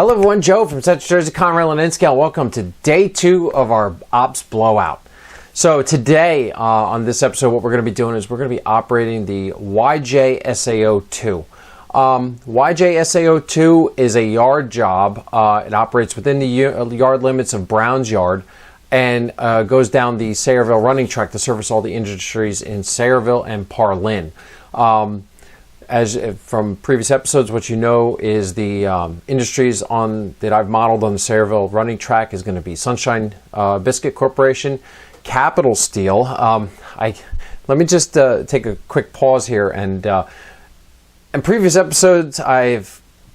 Hello everyone, Joe from Central Jersey Conrail and N-Scale. Welcome to day 2 of our ops blowout. So today on this episode, what we're going to be doing is we're going to be operating the YJSA-02. YJSA-02 is a yard job. It operates within the yard limits of Brown's Yard and goes down the Sayreville Running Track to service all the industries in Sayreville and Parlin. As from previous episodes, what you know is the industries that I've modeled on the Sayreville Running Track is going to be Sunshine Biscuit Corporation, Capital Steel. Let me just take a quick pause here. And in previous episodes,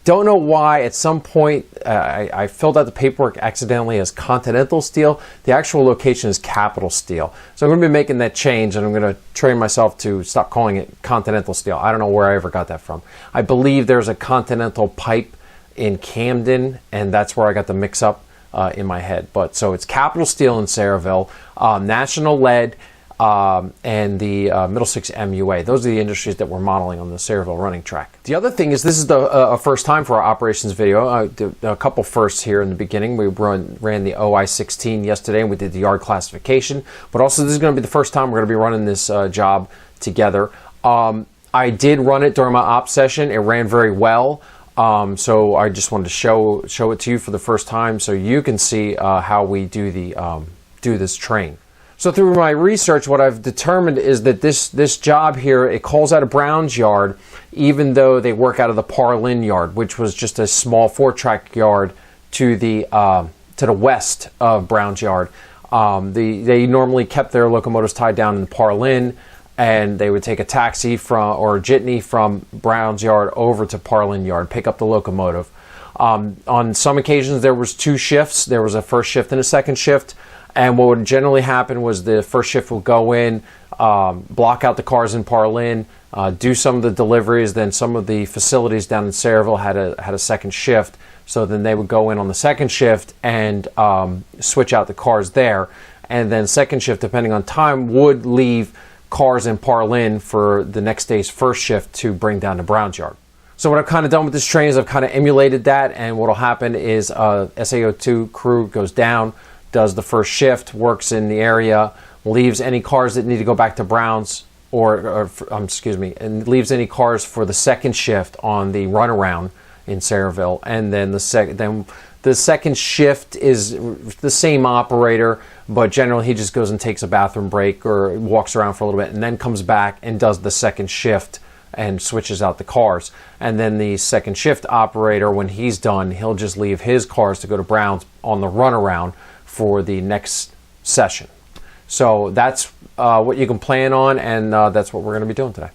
don't know why at some point I filled out the paperwork accidentally as Continental Steel. The actual location is Capital Steel. So I'm going to be making that change, and I'm going to train myself to stop calling it Continental Steel. I don't know where I ever got that from. I believe there's a Continental Pipe in Camden, and that's where I got the mix up in my head. But so it's Capital Steel in Sayreville, National Lead, and the Middlesex MUA. Those are the industries that we're modeling on the Sayreville Running Track. The other thing is this is the first time for our operations video. A couple firsts here in the beginning. We ran the OI-16 yesterday, and we did the yard classification. But also this is going to be the first time we're going to be running this job together. I did run it during my ops session. It ran very well. So I just wanted to show it to you for the first time so you can see how we do this train. So through my research, what I've determined is that this job here, it calls out of Brown's Yard, even though they work out of the Parlin Yard, which was just a small 4-track yard to the west of Brown's Yard. They normally kept their locomotives tied down in Parlin, and they would take a taxi or a jitney from Brown's Yard over to Parlin Yard, pick up the locomotive. On some occasions, there was 2 shifts. There was a first shift and a second shift. And what would generally happen was the first shift would go in, block out the cars in Parlin, do some of the deliveries. Then some of the facilities down in Sayreville had a second shift. So then they would go in on the second shift and switch out the cars there. And then second shift, depending on time, would leave cars in Parlin for the next day's first shift to bring down to Brown's Yard. So what I've kind of done with this train is I've kind of emulated that. And what will happen is SA-02 crew goes down, does the first shift, works in the area, leaves any cars that need to go back to Brown's, and leaves any cars for the second shift on the runaround in Sayreville. And then the second shift is the same operator, but generally he just goes and takes a bathroom break or walks around for a little bit and then comes back and does the second shift and switches out the cars. And then the second shift operator, when he's done, he'll just leave his cars to go to Brown's on the runaround for the next session. So that's what you can plan on, and that's what we're going to be doing today.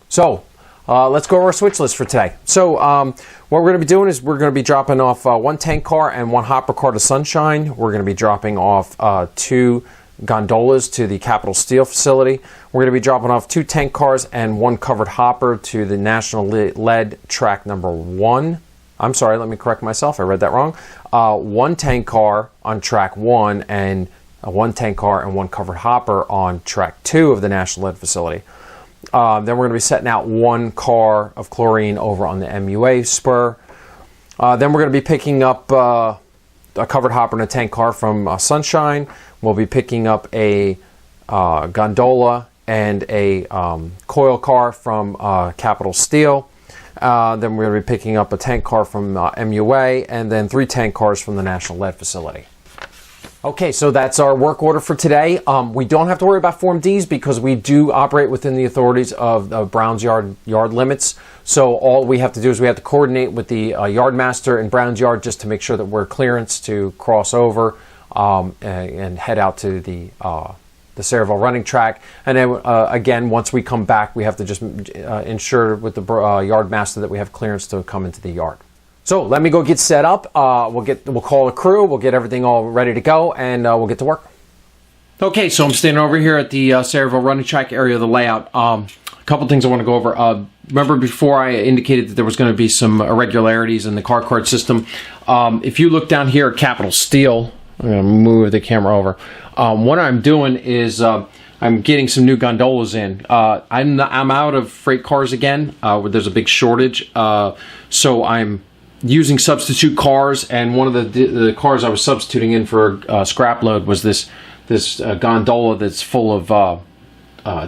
So let's go over our switch list for today. So what we're going to be doing is we're going to be dropping off 1 tank car and 1 hopper car to Sunshine. We're going to be dropping off 2 gondolas to the Capital Steel facility. We're going to be dropping off 2 tank cars and 1 covered hopper to the National Lead track number 1. I'm sorry, let me correct myself. I read that wrong. 1 tank car on track 1 and 1 tank car and 1 covered hopper on track 2 of the National Lead facility. Then we're going to be setting out 1 car of chlorine over on the MUA spur. Then we're going to be picking up a covered hopper and a tank car from Sunshine. We'll be picking up a gondola and a coil car from Capital Steel. Then we're going to be picking up a tank car from MUA, and then 3 tank cars from the National Lead facility. Okay, so that's our work order for today. We don't have to worry about Form Ds because we do operate within the authorities of Brown's Yard limits. So all we have to do is we have to coordinate with the yard master in Brown's Yard just to make sure that we're clearance to cross over and head out to the Sayreville Running Track. And then again, once we come back, we have to just ensure with the yard master that we have clearance to come into the yard. So let me go get set up. We'll call a crew. We'll get everything all ready to go, and we'll get to work. Okay, so I'm standing over here at the Sayreville Running Track area of the layout. A couple things I want to go over. Remember before I indicated that there was going to be some irregularities in the car card system. If you look down here at Capital Steel, I'm going to move the camera over. What I'm doing is I'm getting some new gondolas in. I'm out of freight cars again. Where there's a big shortage, so I'm using substitute cars, and one of the cars I was substituting in for a scrap load was this gondola that's full of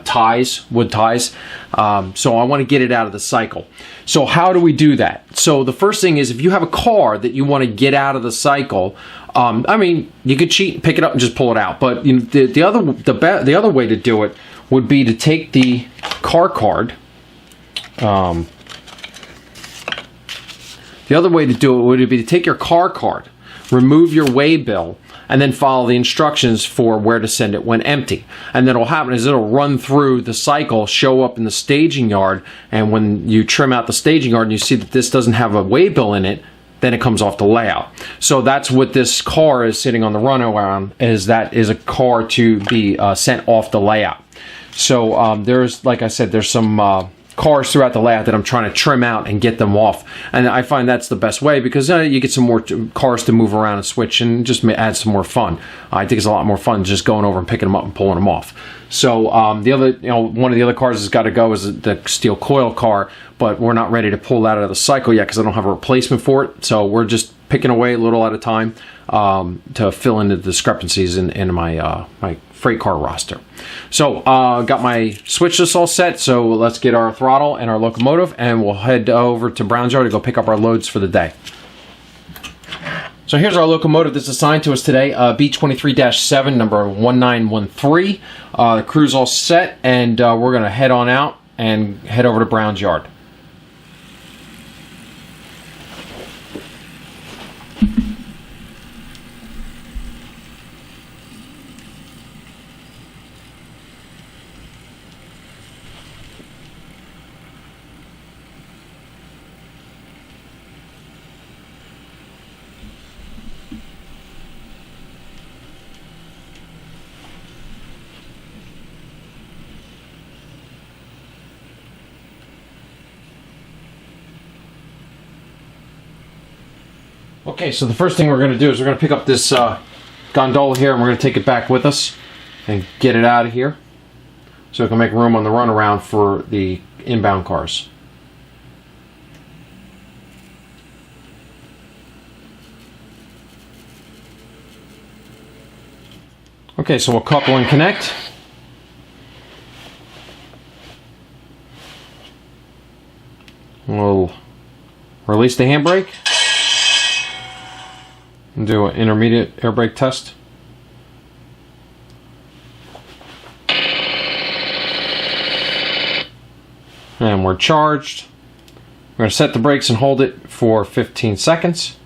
ties, wood ties. So I want to get it out of the cycle. So how do we do that? So the first thing is, if you have a car that you want to get out of the cycle, I mean, you could cheat and pick it up and just pull it out. But you know, the other way to do it would be to take the car card. The other way to do it would be to take your car card, remove your way bill, and then follow the instructions for where to send it when empty. And then what will happen is it'll run through the cycle, show up in the staging yard, and when you trim out the staging yard and you see that this doesn't have a way bill in it, then it comes off the layout. So that's what this car is sitting on the runaround, is that is a car to be sent off the layout. So there's, like I said, there's some cars throughout the layout that I'm trying to trim out and get them off, and I find that's the best way, because you get some more cars to move around and switch, and just add some more fun. I think it's a lot more fun just going over and picking them up and pulling them off. So the other, one of the other cars that's got to go is the steel coil car, but we're not ready to pull that out of the cycle yet because I don't have a replacement for it. So we're just picking away a little at a time to fill in the discrepancies in my my freight car roster. So got my switchless all set, so let's get our throttle and our locomotive, and we'll head over to Brown's Yard to go pick up our loads for the day. So here's our locomotive that's assigned to us today, B23-7, number 1913. The crew's all set, and we're going to head on out and head over to Brown's Yard. Okay, so the first thing we're going to do is we're going to pick up this gondola here, and we're going to take it back with us and get it out of here so we can make room on the runaround for the inbound cars. Okay, so we'll couple and connect. We'll release the handbrake and do an intermediate air brake test. And we're charged. We're going to set the brakes and hold it for 15 seconds.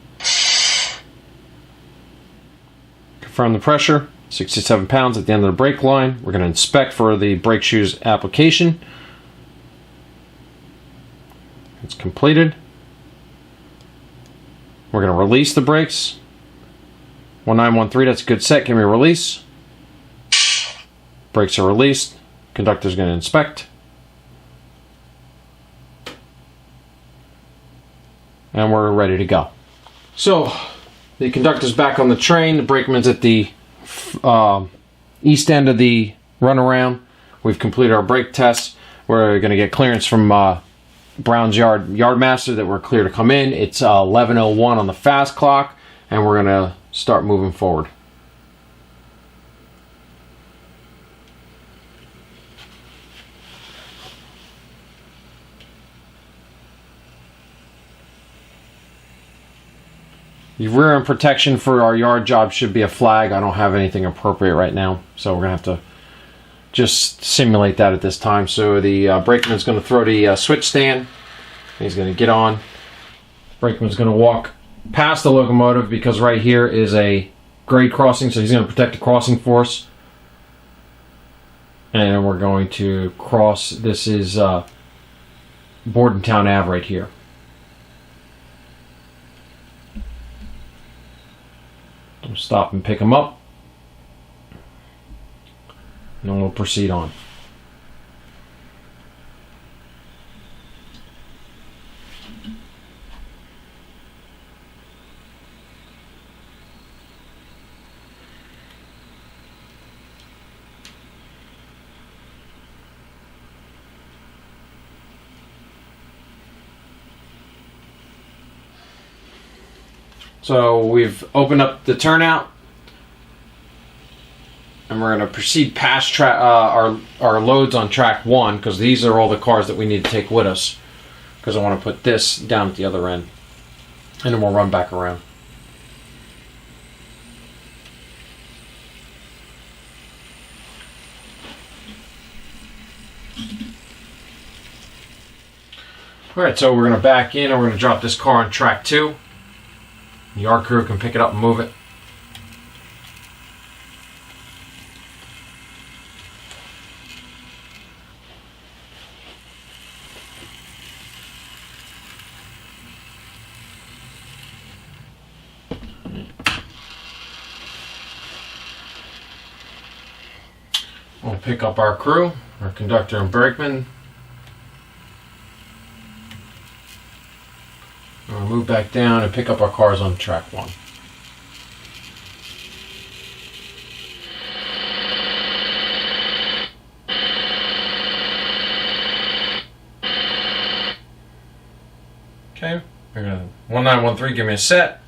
Confirm the pressure, 67 pounds at the end of the brake line. We're going to inspect for the brake shoes application. It's completed. We're going to release the brakes. 1913, that's a good set. Give me a release. Brakes are released. Conductor's going to inspect. And we're ready to go. So, the conductor's back on the train. The brakeman's at the east end of the runaround. We've completed our brake tests. We're going to get clearance from Brown's Yardmaster that we're clear to come in. It's 11:01 on the fast clock, and we're going to start moving forward. The rear end protection for our yard job should be a flag. I don't have anything appropriate right now, so we're going to have to just simulate that at this time. So the brakeman's going to throw the switch stand. He's going to get on. Brakeman's going to walk past the locomotive because right here is a grade crossing, so he's going to protect the crossing for us. And we're going to cross. This is Bordentown Ave right here. We'll stop and pick him up, and then we'll proceed on. So we've opened up the turnout, and we're going to proceed past our loads on track 1, because these are all the cars that we need to take with us, because I want to put this down at the other end, and then we'll run back around. Alright, so we're going to back in and we're going to drop this car on track 2. The yard crew can pick it up and move it. We'll pick up our crew, our conductor and brakeman. We'll move back down and pick up our cars on track 1. Okay, we're gonna 1913, give me a set.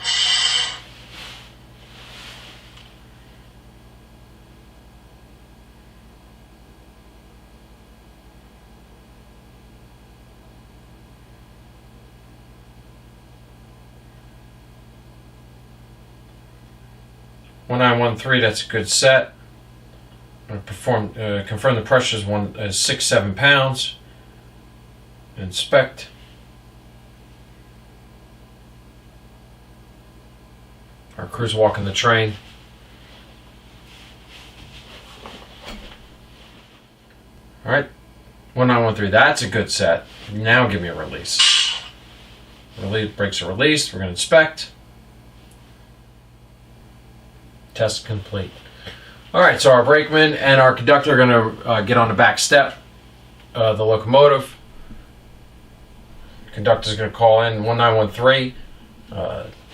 One 1913, that's a good set. I'm gonna confirm the pressure is 6-7 pounds. Inspect. Our crew's walking the train. All right, 1913, that's a good set. Now give me a release. Brakes are released. We're gonna inspect. Test complete. Alright, so our brakeman and our conductor are going to get on the back step of the locomotive. Conductor's going to call in 1913.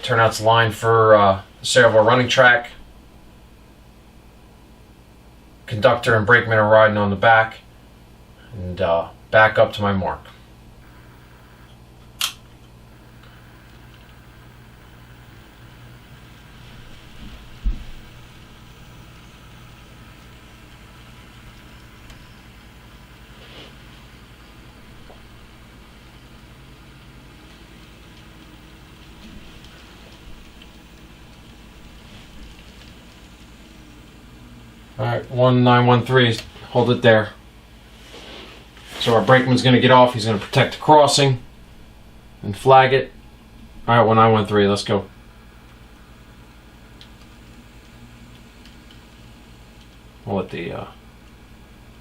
Turnout's line for Sayreville Running Track. Conductor and brakeman are riding on the back. And back up to my mark. Alright, 1913, hold it there. So our brakeman's going to get off, he's going to protect the crossing and flag it. Alright, 1913, let's go. We'll let the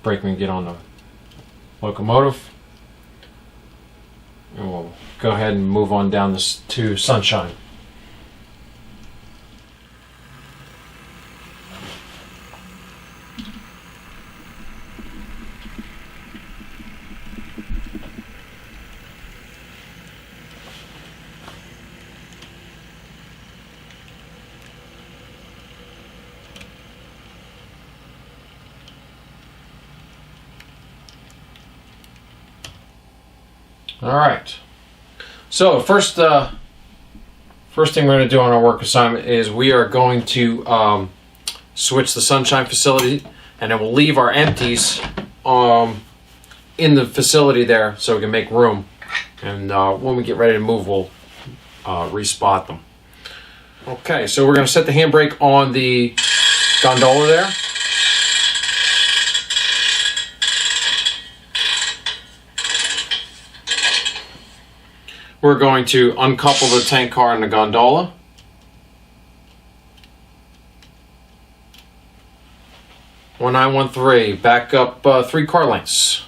brakeman get on the locomotive. And we'll go ahead and move on down this to Sunshine. All right. So first thing we're going to do on our work assignment is we are going to switch the Sunshine facility, and then we'll leave our empties in the facility there so we can make room. And when we get ready to move, we'll respot them. Okay, so we're going to set the handbrake on the gondola there. We're going to uncouple the tank car and the gondola. One 1913, back up 3 car lengths.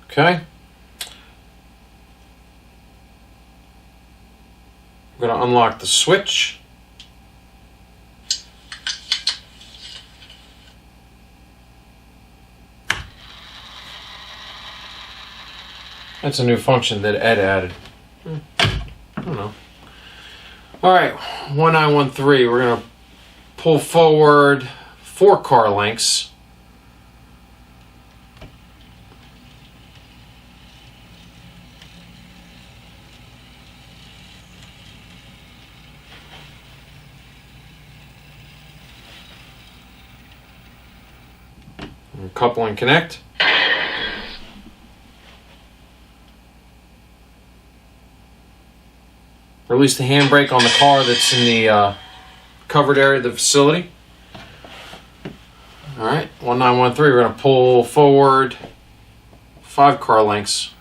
Okay. I'm going to unlock the switch. That's a new function that Ed added. I don't know. All right, 1913. We're going to pull forward 4 car lengths. Couple and connect. Release the handbrake on the car that's in the covered area of the facility. All right, 1913, we're going to pull forward 5 car lengths.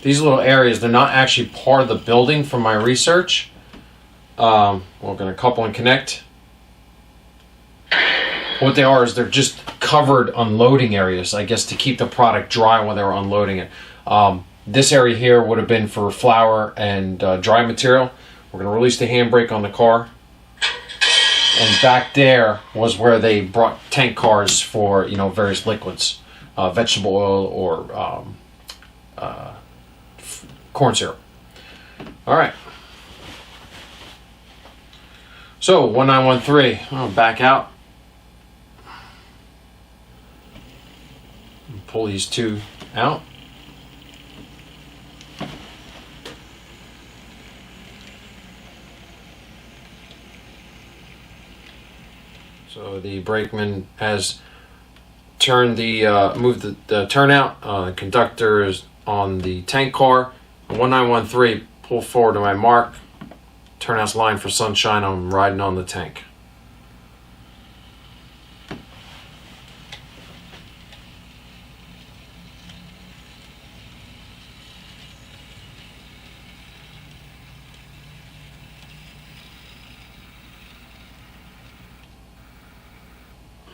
These little areas, they're not actually part of the building from my research. We're going to couple and connect. What they are is they're just covered unloading areas, I guess, to keep the product dry when they were unloading it. This area here would have been for flour and dry material. We're going to release the handbrake on the car. And back there was where they brought tank cars for, you know, various liquids, vegetable oil or corn syrup. All right. So 1913, I'll back out. Pull these 2 out. So the brakeman has turned moved the turnout. Conductor is on the tank car. 1913, pull forward to my mark. Turnout's line for sunshine. I'm riding on the tank.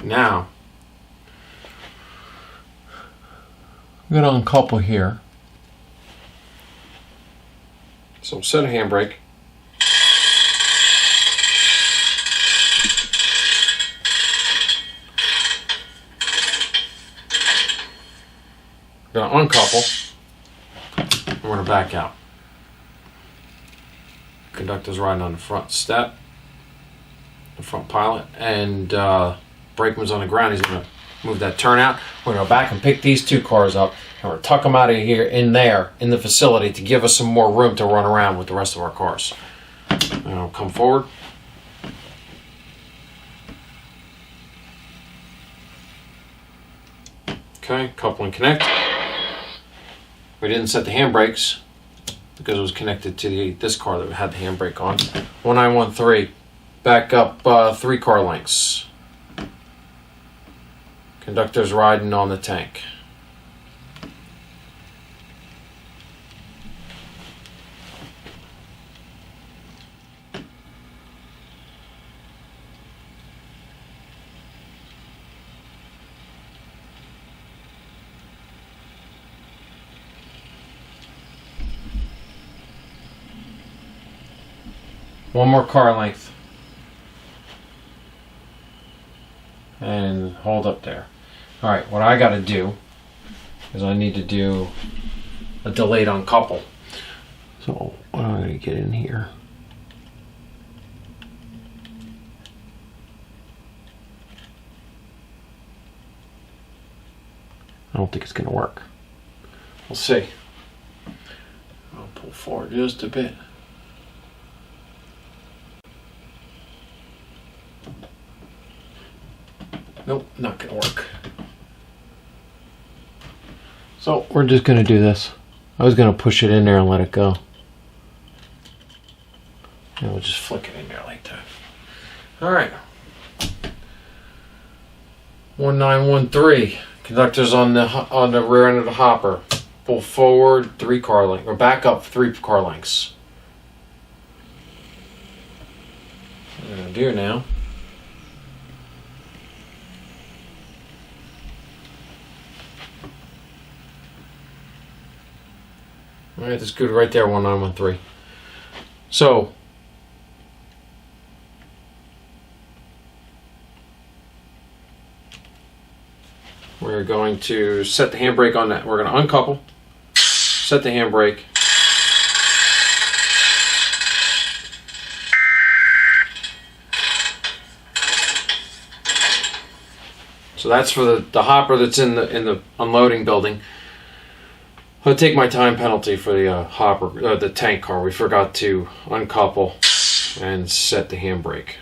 Now, I'm going to uncouple here. So set a handbrake. Going to uncouple. And we're going to back out. Conductor's riding on the front step, the front pilot, and brakeman's on the ground. He's going to move that turnout. We're going to go back and pick these 2 cars up, and we're going to tuck them out of here in there in the facility to give us some more room to run around with the rest of our cars. And I'll come forward. Okay, couple and connect. We didn't set the handbrakes because it was connected to this car that had the handbrake on. 1913, back up 3 car lengths. Conductor's riding on the tank. One more car length. And hold up there. Alright, what I gotta do is I need to do a delayed uncouple. So I'm gonna get in here. I don't think it's gonna work. We'll see. I'll pull forward just a bit. Nope, not gonna work. So we're just gonna do this. I was gonna push it in there and let it go. And we'll just flick it in there like that. Alright. 1913. Conductor's on the rear end of the hopper. Pull forward 3 car lengths, or back up 3 car lengths. What I'm gonna do now. Alright, that's good right there, 1913. So, we're going to set the handbrake on that. We're going to uncouple, set the handbrake. So that's for the hopper that's in the unloading building. I'll take my time penalty for the hopper, the tank car. We forgot to uncouple and set the handbrake.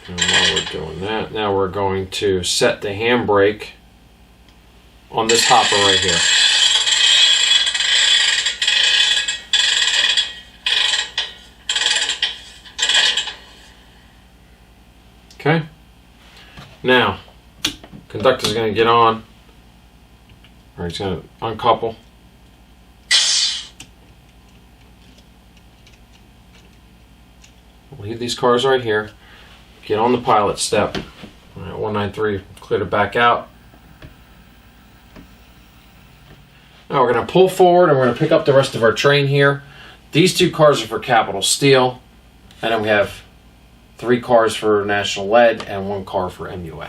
And while we're doing that, now we're going to set the handbrake on this hopper right here. Okay, now conductor's going to get on, or he's going to uncouple. Leave these cars right here, get on the pilot step. All right, 193, cleared it back out. Now we're going to pull forward and we're going to pick up the rest of our train here. These two cars are for Capital Steel, and then we have 3 cars for National Lead and 1 car for MUA.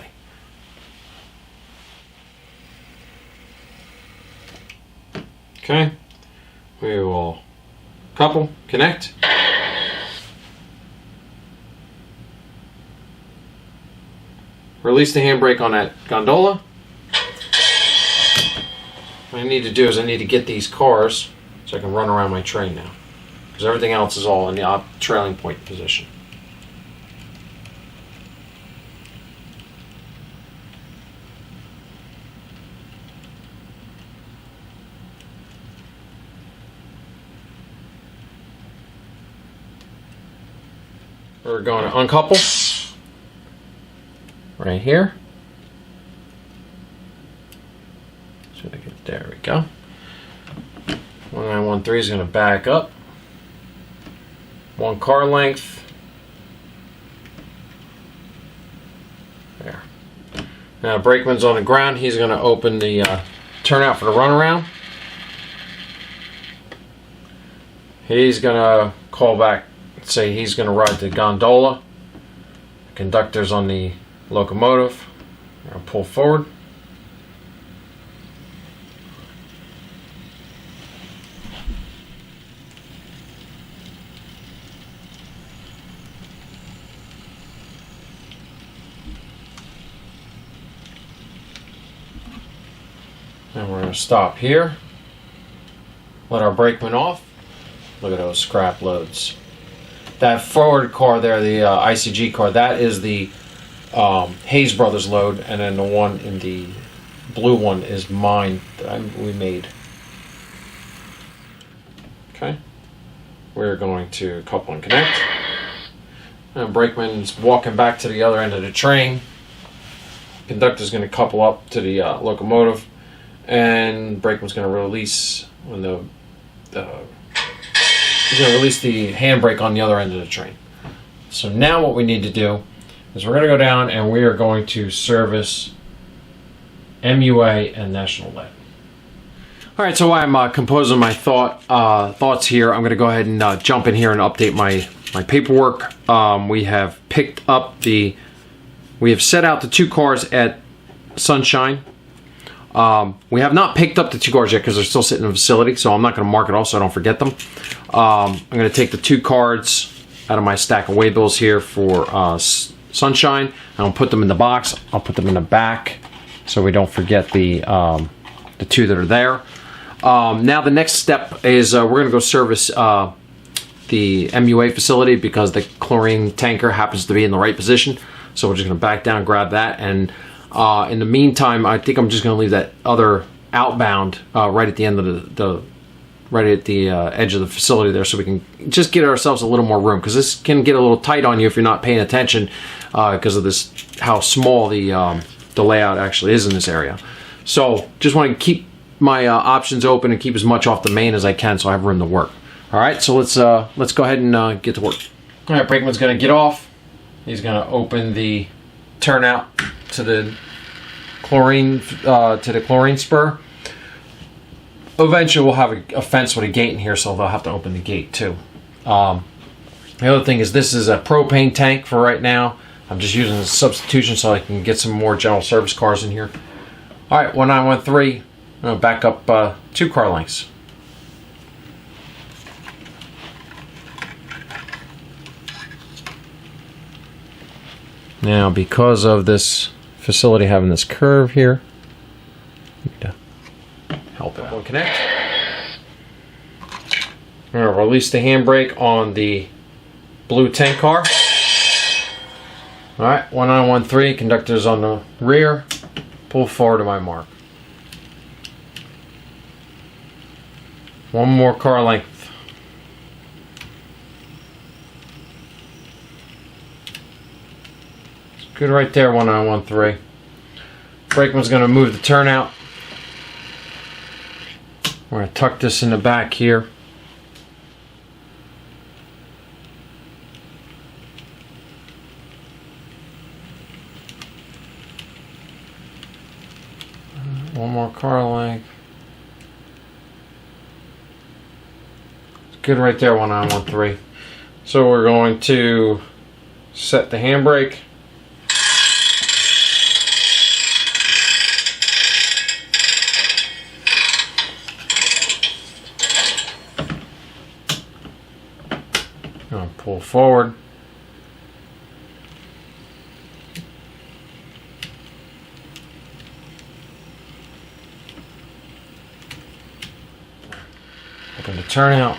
Okay, we will couple, connect. Release the handbrake on that gondola. What I need to do is I need to get these cars so I can run around my train now, because everything else is all in the trailing point position. We're going to uncouple right here. So there we go. 1913 is going to back up 1 car length. There. Now brakeman's on the ground. He's going to open the turnout for the runaround. He's going to call back. Say he's going to ride the gondola. The conductor's on the locomotive. I'll pull forward. And we're going to stop here. Let our brakeman off. Look at those scrap loads. That forward car there, the ICG car, that is the Hayes Brothers load, and then the one in the blue one is mine that we made. Okay, we're going to couple and connect. And brakeman's walking back to the other end of the train. Conductor's going to couple up to the locomotive, and brakeman's going to release when he's going to release the handbrake on the other end of the train. So now what we need to do is we're going to go down and we are going to service MUA and National Lead. All right, so while I'm composing my thoughts here, I'm going to go ahead and jump in here and update my paperwork. We have set out the 2 cars at Sunshine. We have not picked up the 2 cars yet because they're still sitting in the facility, so I'm not going to mark it off so I don't forget them. I'm going to take the 2 cards out of my stack of waybills here for Sunshine. I'll put them in the box. I'll put them in the back so we don't forget the 2 that are there. Now the next step is we're going to go service the MUA facility because the chlorine tanker happens to be in the right position. So we're just going to back down, grab that, and in the meantime, I think I'm just going to leave that other outbound right at the end of right at the edge of the facility there, so we can just get ourselves a little more room, because this can get a little tight on you if you're not paying attention because of this how small the layout actually is in this area. So just want to keep my options open and keep as much off the main as I can so I have room to work. All right, so let's go ahead and get to work. All right, brakeman's going to get off. He's going to open the turnout to the chlorine spur. Eventually we'll have a fence with a gate in here, so they'll have to open the gate too. The other thing is this is a propane tank for right now. I'm just using a substitution so I can get some more general service cars in here. All right, 1913. I'm going to back up 2 car lengths. Now, because of this facility having this curve here, I need to help it connect. I'm going to release the handbrake on the blue tank car. All right, 1913, conductor's on the rear. Pull forward to my mark. One more car length. It's good right there, 1913. Brakeman's going to move the turnout. We're going to tuck this in the back here. One more car length. It's good right there, 1913. So we're going to set the handbrake. Gonna pull forward. Open the turnout.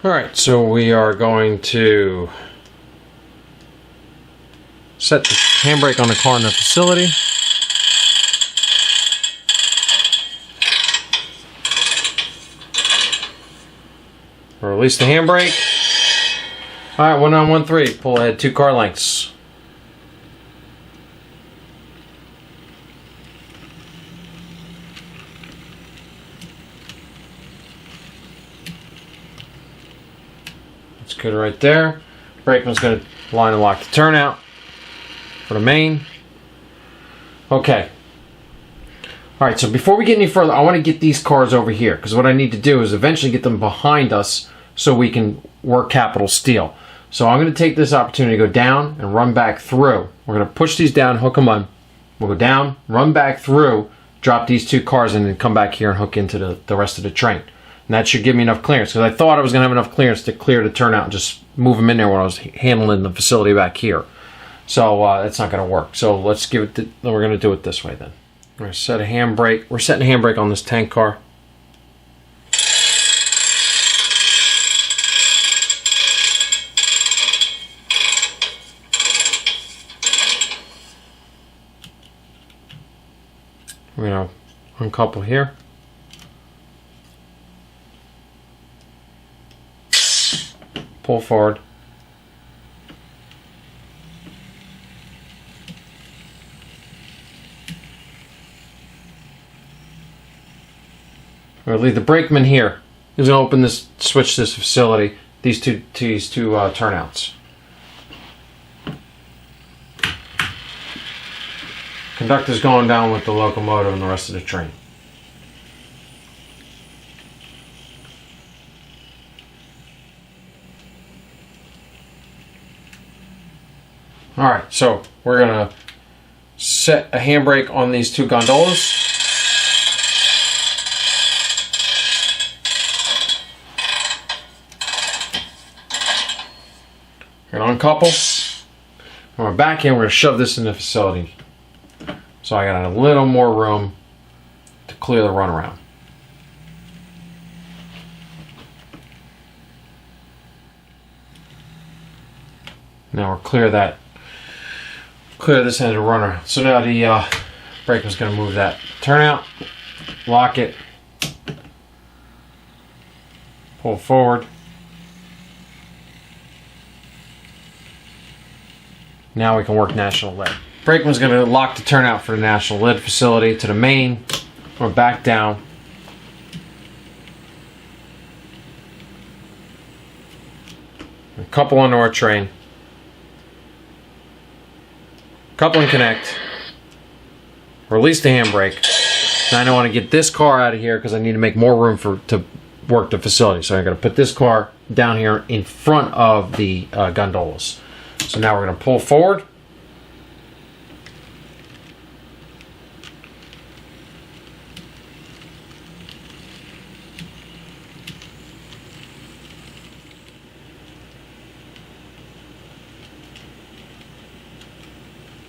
All right, so we are going to set the handbrake on the car in the facility. Release the handbrake. All right, 1913. Pull ahead 2 car lengths. That's good right there. Brakeman's going to line and lock the turnout for the main. Okay. All right, so before we get any further, I want to get these cars over here because what I need to do is eventually get them behind us so we can work capital steel. So I'm going to take this opportunity to go down and run back through. We're going to push these down, hook them on. We'll go down, run back through, drop these 2 cars, and then come back here and hook into the rest of the train. And that should give me enough clearance because I thought I was going to have enough clearance to clear the turnout and just move them in there when I was handling the facility back here. So that's not going to work. So let's give it. We're going to do it this way then. We're going to set a handbrake. We're setting a handbrake on this tank car. We're going to uncouple here. Pull forward. We'll leave the brakeman here. He's going to open this, switch this facility, these two turnouts. Conductor's going down with the locomotive and the rest of the train. Alright, so we're going to set a handbrake on these 2 gondolas. We're going to uncouple. When we're back in, we're going to shove this in the facility. So I got a little more room to clear the runaround. Now we'll clear this end of the runner. So now the brakeman's going to move that turnout, lock it, pull forward. Now we can work national lead. Brakeman's going to lock the turnout for the national lead facility to the main. We're back down. couple onto our train, couple and connect, release the handbrake. Now I don't want to get this car out of here because I need to make more room to work the facility. So I'm going to put this car down here in front of the gondolas. So now we're going to pull forward.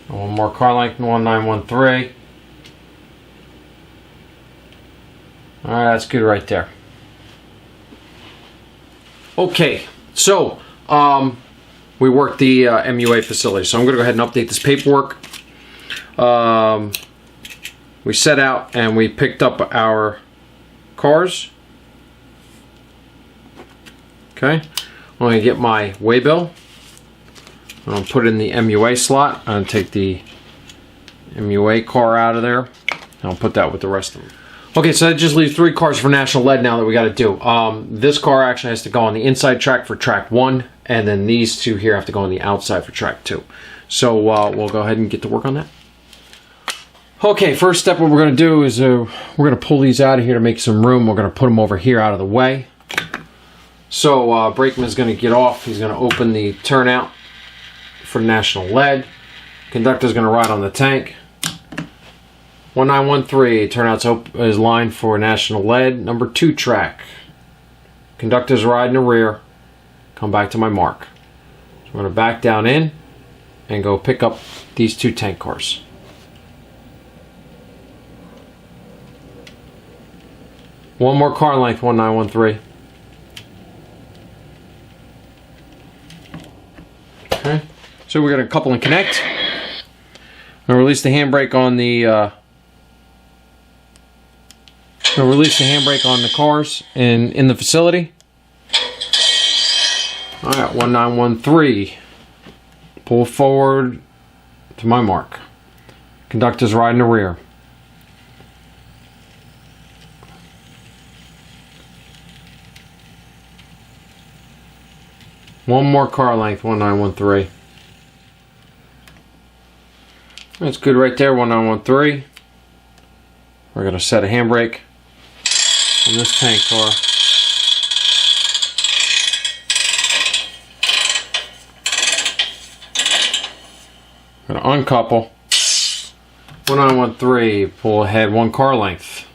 One more car length, 1913. Alright, that's good right there. Okay, so we worked the MUA facility. So I'm going to go ahead and update this paperwork. We set out and we picked up our cars. Okay, I'm going to get my waybill. I'll put it in the MUA slot. I'll take the MUA car out of there. I'll put that with the rest of them. Okay, so that just leaves 3 cars for National Lead now that we got to do. This car actually has to go on the inside track for track 1, and then these 2 here have to go on the outside for track 2. So we'll go ahead and get to work on that. Okay, first step what we're going to do is we're going to pull these out of here to make some room. We're going to put them over here out of the way. So Brakeman's going to get off. He's going to open the turnout for National Lead. Conductor's going to ride on the tank. 1913, turnout's is lined for National Lead, number 2 track. Conductor's ride in the rear. Come back to my mark. So I'm going to back down in and go pick up these 2 tank cars. One more car length, 1913. Okay, so we're going to couple and connect. I'm going to release the handbrake on the cars and in the facility. Alright, 1913. Pull forward to my mark. Conductor's ride in the rear. One more car length, 1913. That's good right there, 1913. We're going to set a handbrake on this tank car. I'm going to uncouple. 1913, pull ahead 1 car length.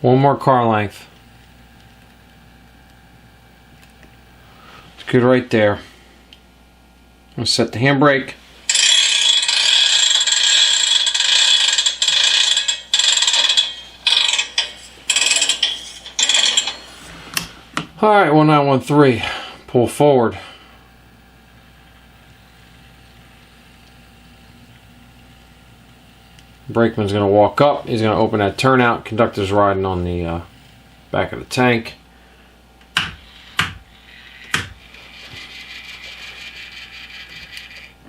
One more car length. It's good right there. I'll set the handbrake. Alright, 1913. Pull forward. Brakeman's going to walk up. He's going to open that turnout. Conductor's riding on the back of the tank.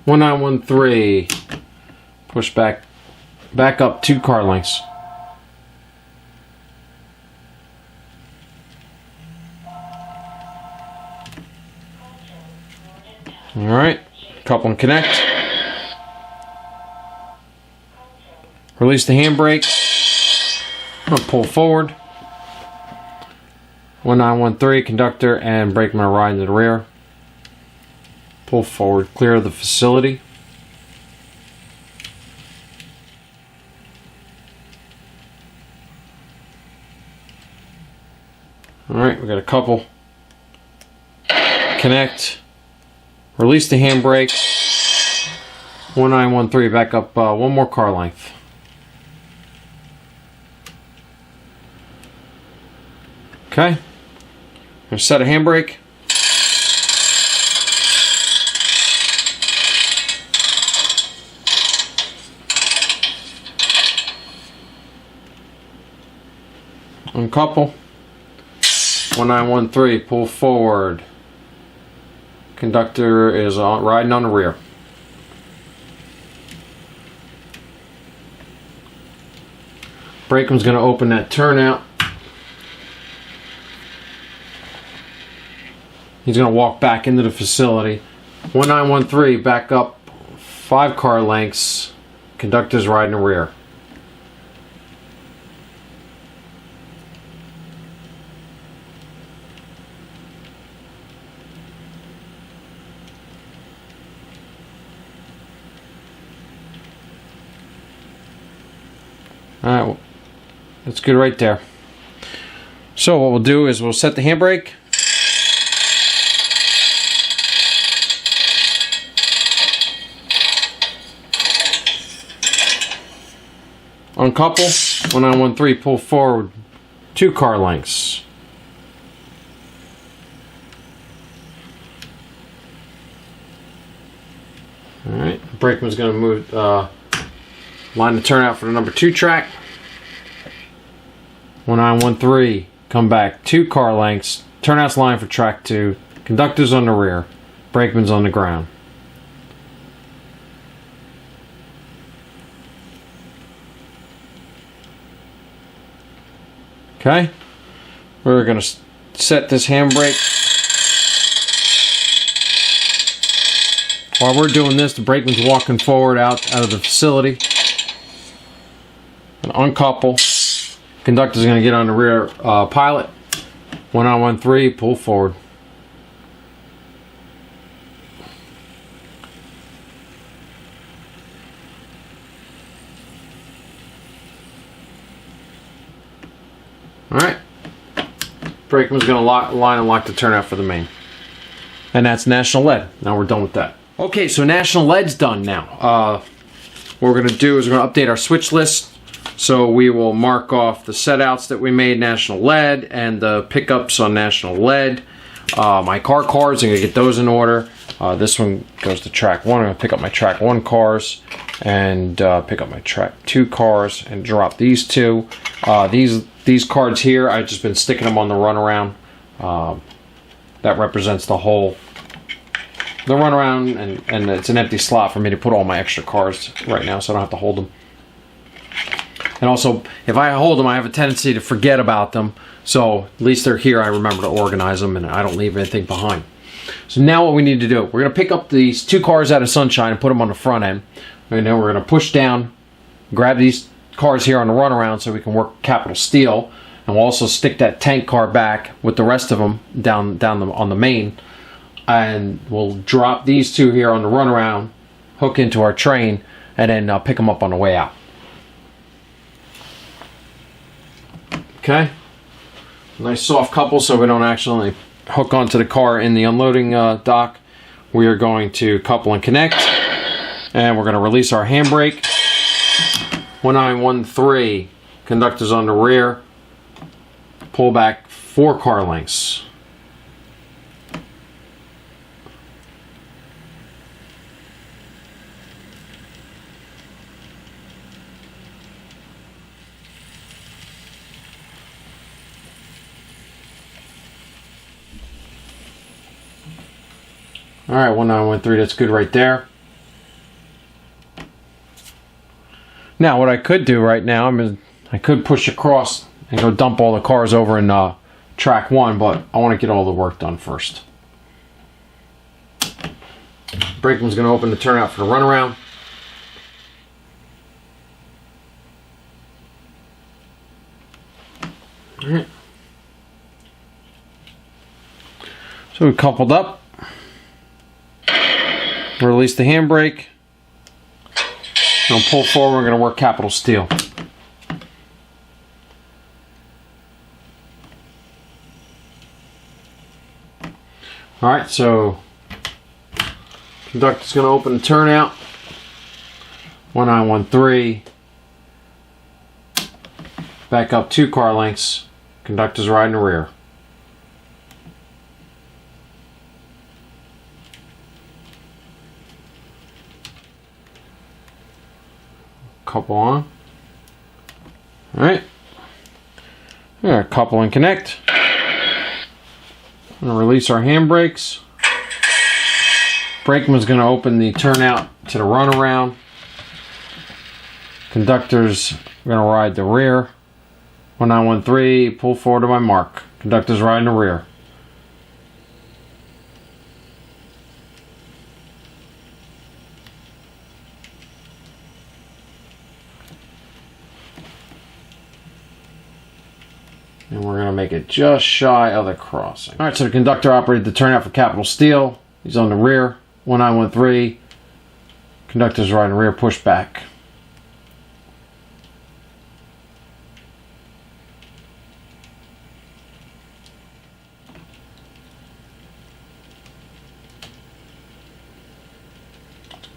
One 1913. Push back up 2 car lengths. All right, couple and connect. Release the handbrake. I'm going to pull forward. 1913, conductor and brakeman are riding to the rear. Pull forward, clear of the facility. Alright, we got a couple. Connect. Release the handbrake. 1913, back up 1 more car length. Okay, I'm going to set a handbrake. Uncouple. 1913, pull forward. Conductor is riding on the rear. Brakeman's going to open that turnout. He's going to walk back into the facility. 1913, back up 5 car lengths. Conductor's riding the rear. Alright, well, that's good right there. So what we'll do is we'll set the handbrake. Uncouple. 1913, pull forward 2 car lengths. Alright, brakeman's going to move, line the turnout for the number 2 track. 1913, come back 2 car lengths. Turnout's line for track 2. Conductor's on the rear. Brakeman's on the ground. Okay, we're going to set this handbrake. While we're doing this, the brakeman's walking forward out of the facility. And uncouple. Conductor's going to get on the rear pilot. 1913, pull forward. Alright. Brakeman's going to line and lock the turnout for the main. And that's national lead. Now we're done with that. Okay, so national lead's done now. What we're going to do is we're going to update our switch list. So we will mark off the setouts that we made national lead and the pickups on national lead. My car cards, I'm going to get those in order. This one goes to track 1. I'm going to pick up my track 1 cars and pick up my track 2 cars and drop these 2. These cards here, I've just been sticking them on the runaround. That represents the runaround, and it's an empty slot for me to put all my extra cars right now, so I don't have to hold them. And also, if I hold them, I have a tendency to forget about them. So at least they're here, I remember to organize them, and I don't leave anything behind. So now what we need to do, we're going to pick up these 2 cars out of Sunshine and put them on the front end. And then we're going to push down, grab these cars here on the runaround so we can work capital steel. And we'll also stick that tank car back with the rest of them down on the main. And we'll drop these 2 here on the runaround, hook into our train, and then pick them up on the way out. Okay, nice soft couple so we don't actually hook onto the car in the unloading dock. We are going to couple and connect, and we're going to release our handbrake. 1913, conductor's on the rear. Pull back 4 car lengths. Alright, 1913, that's good right there. Now, what I could do right now, I could push across and go dump all the cars over in track 1, but I want to get all the work done first. Brakeman's going to open the turnout for the runaround. Alright. So we coupled up. Release the handbrake. And pull forward, we're going to work capital steel. Alright, so conductor's going to open the turnout. 1913. Back up 2 car lengths. Conductor's riding the rear. Couple on. Alright. Yeah, couple and connect. I'm going to release our handbrakes. Brakeman's going to open the turnout to the runaround. Conductor's going to ride the rear. 1913, pull forward to my mark. Conductor's riding the rear. And we're going to make it just shy of the crossing. Alright, so the conductor operated the turnout for Capital Steel. He's on the rear. 1913. Conductor's riding rear, push back.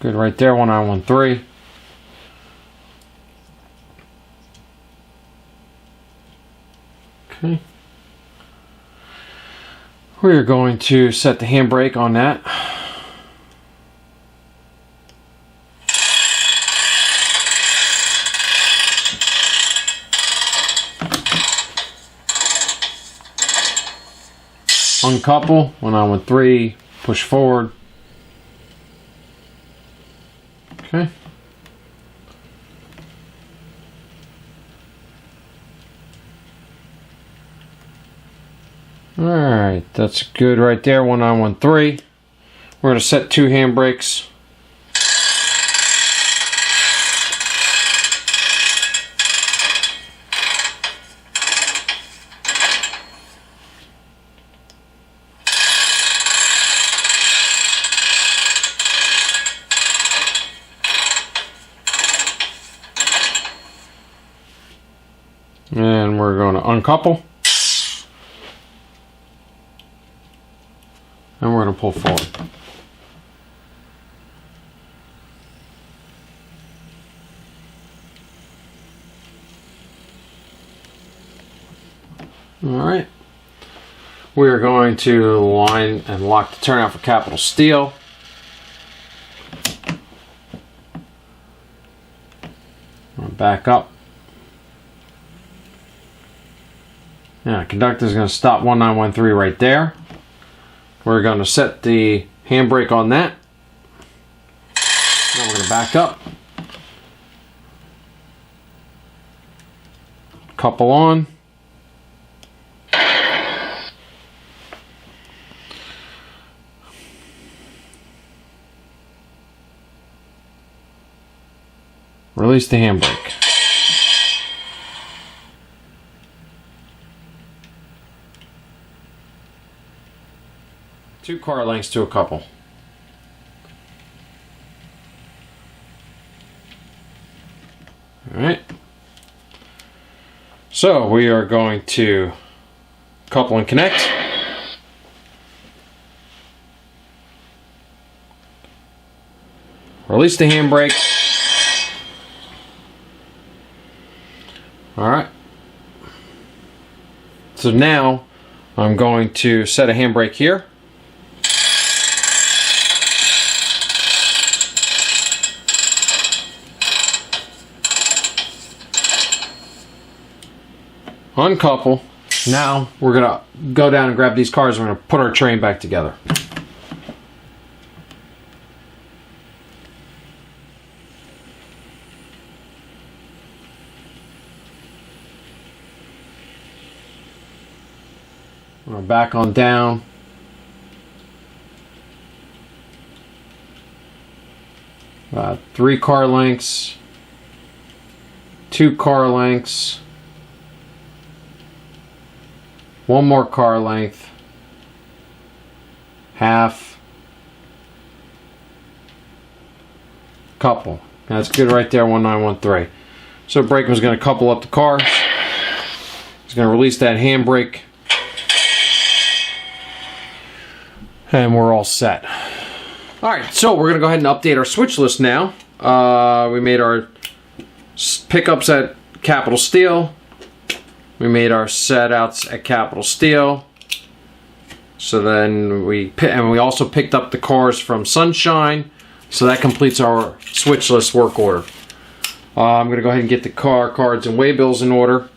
Good right there, 1913. Okay. We are going to set the handbrake on that. Uncouple, 1913, push forward. Okay. Alright, that's good right there, 1913. We're going to set 2 handbrakes. And we're going to uncouple. And we're going to pull forward. Alright. We are going to line and lock the turnout for Capital Steel. Back up. Now, conductor is going to stop 1913 right there. We're going to set the handbrake on that. Now we're going to back up. Couple on. Release the handbrake. Two car lengths to a couple. Alright. So we are going to couple and connect. Release the handbrake. Alright. So now I'm going to set a handbrake here. Uncouple. Now we're going to go down and grab these cars. We're going to put our train back together. We're back on down. About 3 car lengths. 2 car lengths. 1 more car length. Half. Couple. That's good right there, 1913. So brakeman's going to couple up the cars. He's going to release that handbrake. And we're all set. Alright, so we're going to go ahead and update our switch list now. We made our pickups at Capital Steel. We made our set outs at Capital Steel. So then we also picked up the cars from Sunshine. So that completes our switch list work order. I'm going to go ahead and get the car cards and waybills in order.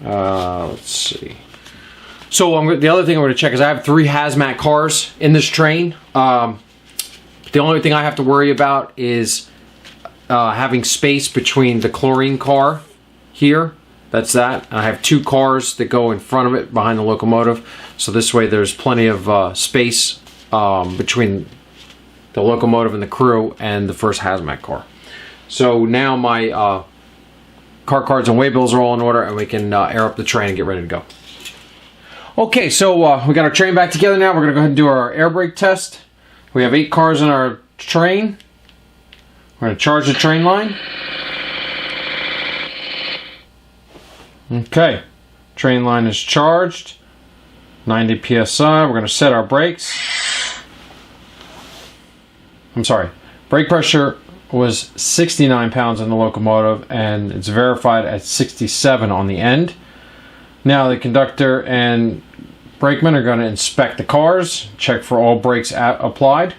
Let's see. So the other thing I'm going to check is I have 3 hazmat cars in this train. The only thing I have to worry about is having space between the chlorine car here. That's that. And I have 2 cars that go in front of it behind the locomotive. So this way there's plenty of space between the locomotive and the crew and the first hazmat car. So now my car cards and waybills are all in order, and we can air up the train and get ready to go. Okay, so we got our train back together now. We're going to go ahead and do our air brake test. We have 8 cars in our train. We're going to charge the train line. Okay, train line is charged. 90 psi. We're going to set our brakes. I'm sorry, brake pressure was 69 pounds in the locomotive, and it's verified at 67 on the end. Now the conductor and brakeman are going to inspect the cars, check for all brakes applied.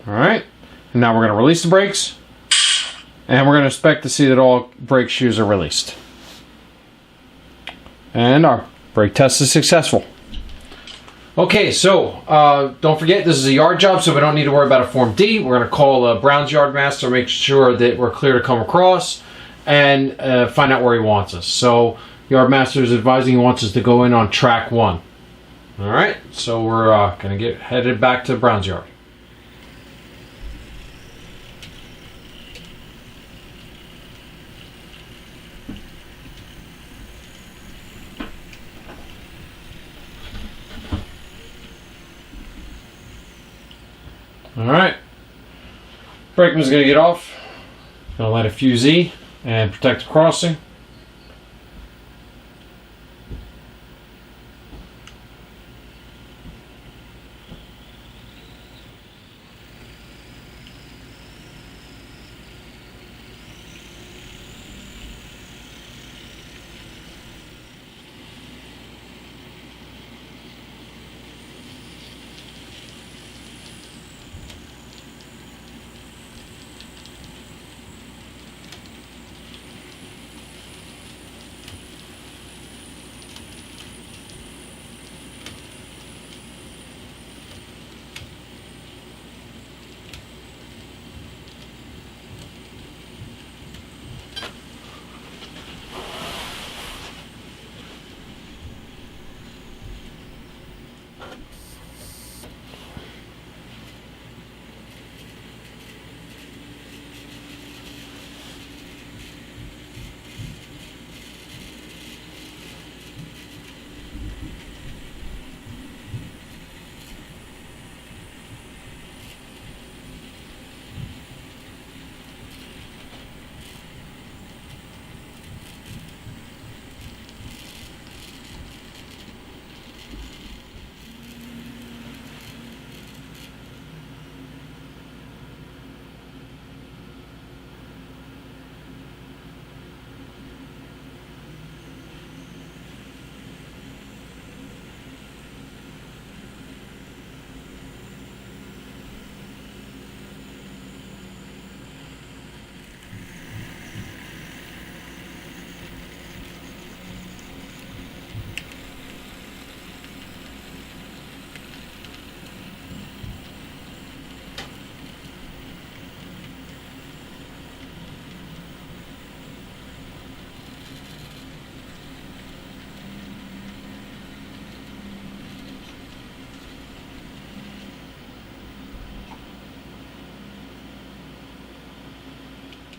Alright, and now we're going to release the brakes, and we're going to inspect to see that all brake shoes are released. And our brake test is successful. Okay, so don't forget this is a yard job, so we don't need to worry about a Form D. We're going to call Brown's yard master, make sure that we're clear to come across, and find out where he wants us. So yard master is advising he wants us to go in on track 1. All right, so we're going to get headed back to Brown's yard. Alright, brakeman's going to get off, going to light a fuse E and protect the crossing.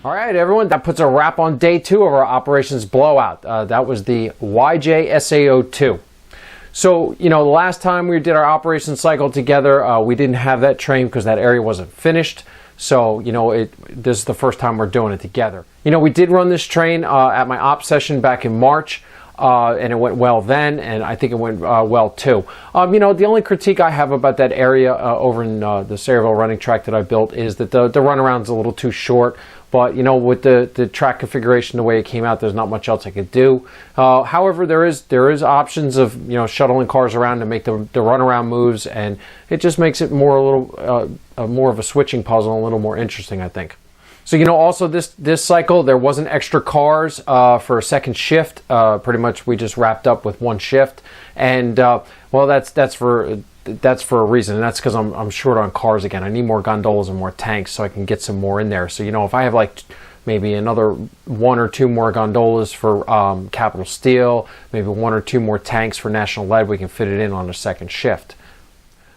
All right, everyone, that puts a wrap on day 2 of our operations blowout. That was the YJSA-02. So, you know, the last time we did our operations cycle together, we didn't have that train because that area wasn't finished. So, you know, this is the first time we're doing it together. You know, we did run this train at my op session back in March. And it went well then, and I think it went well too. You know, the only critique I have about that area over in the Sayreville Running Track that I built is that the runaround's a little too short. But, you know, with the track configuration, the way it came out, there's not much else I could do. However, there is options of, you know, shuttling cars around to make the runaround moves, and it just makes it more of a switching puzzle, a little more interesting, I think. So, you know, also this cycle, there wasn't extra cars for a second shift. Pretty much we just wrapped up with one shift. And, well, that's for a reason. And that's because I'm short on cars again. I need more gondolas and more tanks so I can get some more in there. So, you know, if I have like maybe another 1 or 2 more gondolas for Capital Steel, maybe 1 or 2 more tanks for National Lead, we can fit it in on a second shift.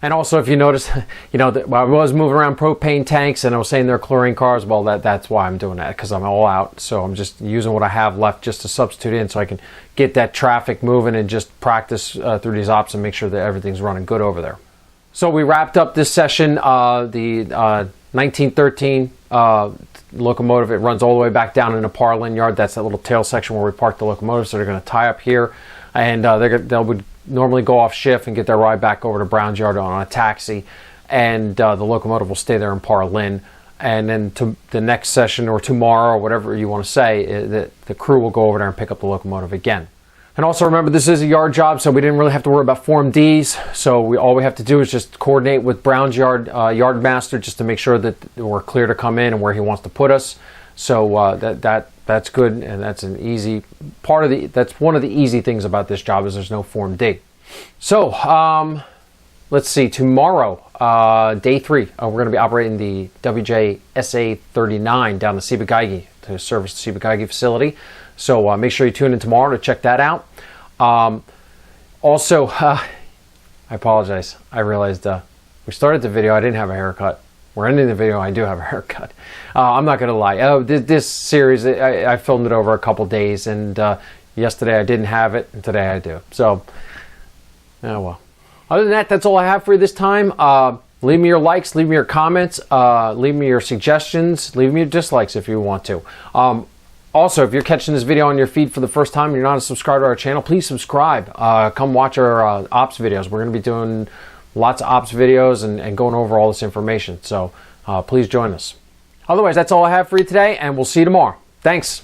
And also, if you notice, you know, I was moving around propane tanks and I was saying they're chlorine cars. Well, that's why I'm doing that, because I'm all out. So I'm just using what I have left just to substitute in so I can get that traffic moving and just practice through these ops and make sure that everything's running good over there. So we wrapped up this session, the 1913 locomotive. It runs all the way back down in the Parlin yard. That's that little tail section where we park the locomotives. So they're going to tie up here, and they would normally go off shift and get their ride back over to Brown's Yard on a taxi, and the locomotive will stay there in Parlin. And then to the next session, or tomorrow, or whatever you want to say, the crew will go over there and pick up the locomotive again. And also remember, this is a yard job, so we didn't really have to worry about Form Ds. So all we have to do is just coordinate with Brown's Yard yard master just to make sure that we're clear to come in and where he wants to put us. So that's good, and that's an easy part of that's one of the easy things about this job, is there's no Form D. So let's see, tomorrow, day 3, we're going to be operating the YJSA-02 down to Ciba-Geigy to service the Ciba-Geigy facility. So make sure you tune in tomorrow to check that out. Also, I apologize. I realized we started the video, I didn't have a haircut. We're ending the video, I do have a haircut. I'm not going to lie. This series, I filmed it over a couple days, and yesterday I didn't have it, and today I do. So, oh well. Other than that, that's all I have for you this time. Leave me your likes, leave me your comments, leave me your suggestions, leave me your dislikes if you want to. Also, if you're catching this video on your feed for the first time and you're not a subscriber to our channel, please subscribe. Come watch our ops videos. We're going to be doing lots of ops videos and going over all this information. So please join us. Otherwise, that's all I have for you today, and we'll see you tomorrow. Thanks.